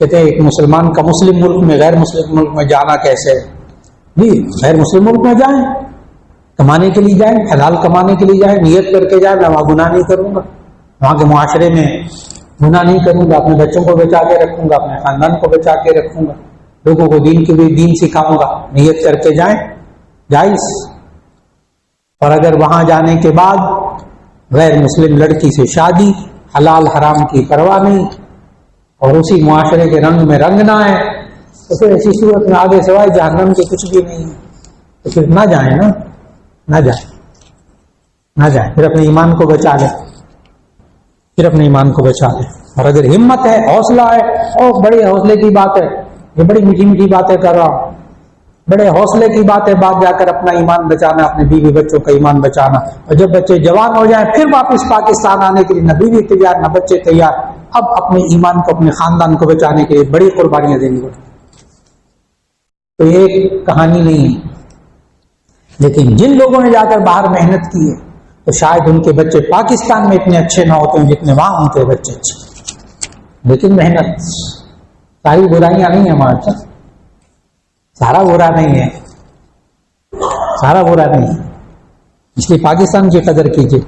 کہتے ہیں ایک مسلمان کا مسلم ملک میں غیر مسلم ملک میں جانا کیسے ہے؟ جی غیر مسلم ملک میں جائیں، کمانے کے لیے جائیں، حلال کمانے کے لیے جائیں، نیت کر کے جائیں میں وہاں گناہ نہیں کروں گا، وہاں کے معاشرے میں گناہ نہیں کروں گا، اپنے بچوں کو بچا کے رکھوں گا، اپنے خاندان کو بچا کے رکھوں گا، لوگوں کو دین کے بھی دین سکھاؤں گا، نیت کر کے جائیں جائز۔ اور اگر وہاں جانے کے بعد غیر مسلم لڑکی سے شادی، حلال حرام کی پرواہ نہیں، اور اسی معاشرے کے رنگ میں رنگ نہ ہے، تو پھر ایسی صورت میں آگے سوائے جہنم کے کچھ بھی نہیں ہے، تو پھر نہ جائیں نا، نہ جائیں، نہ جائیں، پھر اپنے ایمان کو بچا لیں، پھر اپنے ایمان کو بچا لیں۔ اور اگر ہمت ہے، حوصلہ ہے، اور بڑے حوصلے کی بات ہے، یہ بڑی میٹھی میٹھی باتیں کر رہا ہوں، بڑے حوصلے کی بات ہے، بعد جا کر اپنا ایمان بچانا، اپنے بیوی بچوں کا ایمان بچانا، اور جب بچے جوان ہو جائیں پھر واپس پاکستان آنے کے لیے نہ بیوی تیار نہ بچے تیار، اب اپنے ایمان کو اپنے خاندان کو بچانے کے لیے بڑی قربانیاں دینی پڑتی۔ تو یہ ایک کہانی نہیں ہے، لیکن جن لوگوں نے جا کر باہر محنت کی ہے تو شاید ان کے بچے پاکستان میں اتنے اچھے نہ ہوتے ہیں جتنے وہاں ان کے بچے اچھے، لیکن محنت، ساری برائیاں نہیں ہیں ہمارے ساتھ، سارا برا نہیں ہے، سارا برا نہیں ہے، اس لیے پاکستان کی قدر کیجیے۔